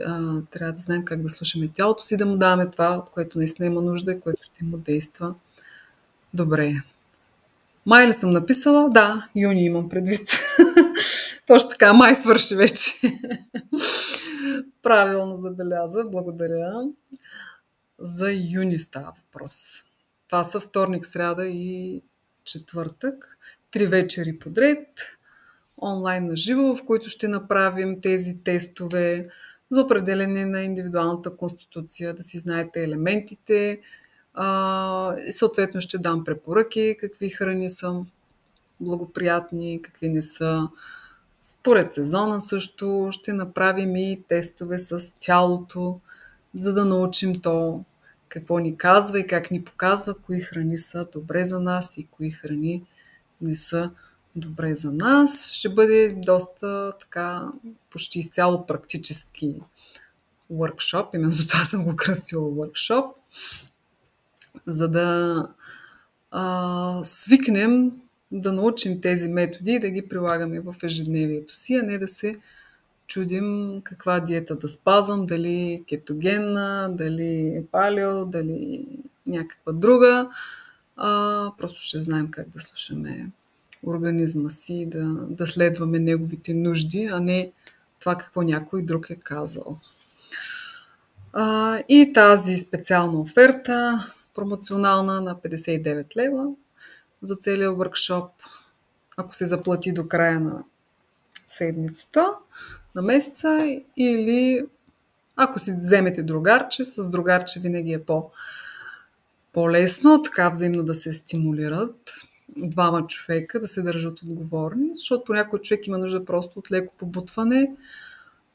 трябва да знаем как да слушаме тялото си, да му даваме това, от което наистина има нужда и което ще му действа добре. Май ли съм написала? Да, юни имам предвид. Точно така, май свърши вече. Правилно забеляза, благодаря. За юни става въпрос. Това са вторник, сряда и четвъртък. 3 вечери подред. Онлайн на живо, в които ще направим тези тестове за определене на индивидуалната конституция, да си знаете елементите. Съответно ще дам препоръки, какви храни са благоприятни, какви не са. Според сезона също ще направим и тестове с тялото, за да научим то какво ни казва и как ни показва, кои храни са добре за нас и кои храни не са добре за нас. Ще бъде доста така почти изцяло практически workshop, именно за това съм го кръстила workshop, за да свикнем да научим тези методи и да ги прилагаме в ежедневието си, а не да се чудим каква диета да спазвам, дали кетогенна, дали палео, дали някаква друга. Просто ще знаем как да слушаме организма си, да следваме неговите нужди, а не това какво някой друг е казал. И тази специална оферта, промоционална на 59 лева за целия workshop, ако се заплати до края на седмицата, на месеца, или ако си вземете другарче, с другарче винаги е по-лесно, така взаимно да се стимулират двама човека, да се държат отговорни, защото понякога човек има нужда просто от леко побутване,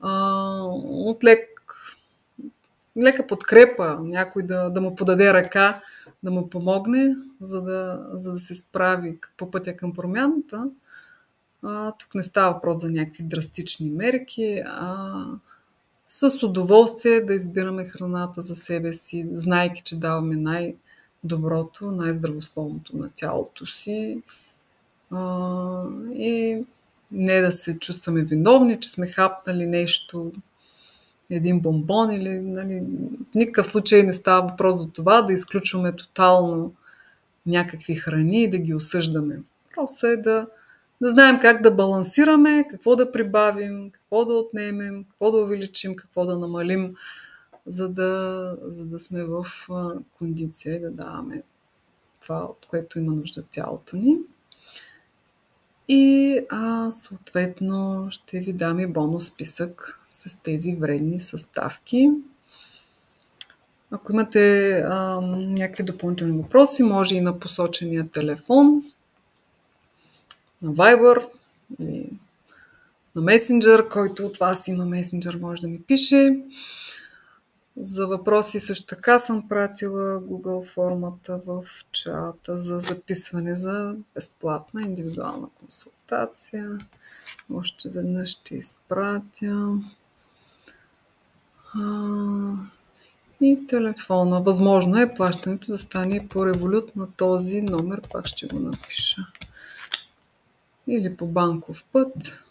от лека подкрепа, някой да му подаде ръка, да му помогне, за да се справи по пътя към промяната. Тук не става въпрос за някакви драстични мерки, с удоволствие да избираме храната за себе си, знайки, че даваме най-доброто, най-здравословното на тялото си и не да се чувстваме виновни, че сме хапнали нещо, един бомбон или нали, в никакъв случай не става въпрос за това да изключваме тотално някакви храни и да ги осъждаме. Просто е да знаем как да балансираме, какво да прибавим, какво да отнемем, какво да увеличим, какво да намалим, за да сме в кондиция и да даваме това, от което има нужда тялото ни. И съответно ще ви дам и бонус списък с тези вредни съставки. Ако имате някакви допълнителни въпроси, може и на посочения телефон, на Viber или на Messenger, който от вас има Messenger, може да ми пише. За въпроси също така съм пратила Google формата в чата за записване за безплатна индивидуална консултация. Още веднъж ще изпратя. И телефона. Възможно е плащането да стане по Revolut на този номер. Пак ще го напиша. Или по банков път,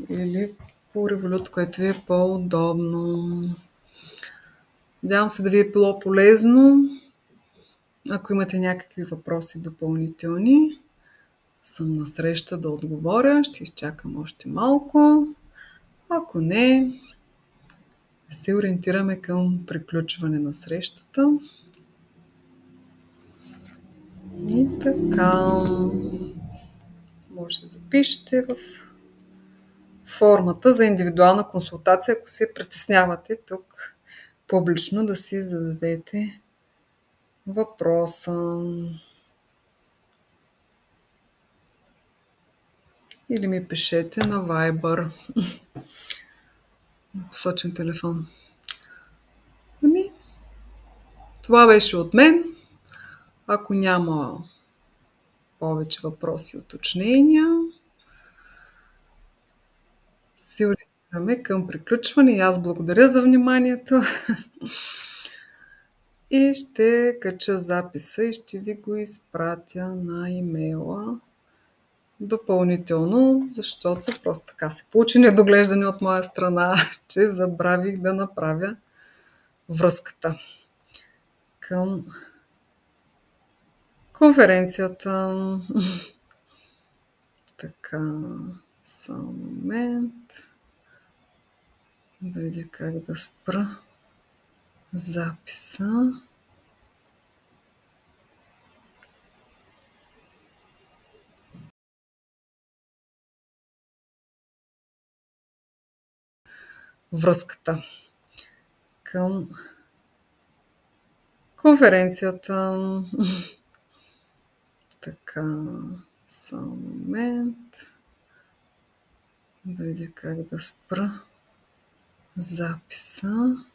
или по Revolut, което ви е по-удобно. Надявам се да ви е било полезно. Ако имате някакви въпроси допълнителни, съм на среща да отговоря. Ще изчакам още малко. Ако не, се ориентираме към приключване на срещата. И така, може да запишете в формата за индивидуална консултация, ако се притеснявате тук публично да си зададете въпроса. Или ми пишете на Viber. На посочен телефон. Това беше от мен. Ако няма повече въпроси и уточнения, се ориентираме към приключване. И аз благодаря за вниманието. И ще кача записа и ще ви го изпратя на имейла допълнително, защото просто така се получи недоглеждане от моя страна, че забравих да направя връзката към конференцията. Така, само момент. Да видя как да спра записа. Връзката към конференцията. Така, само момент. Да видя как да спра записа.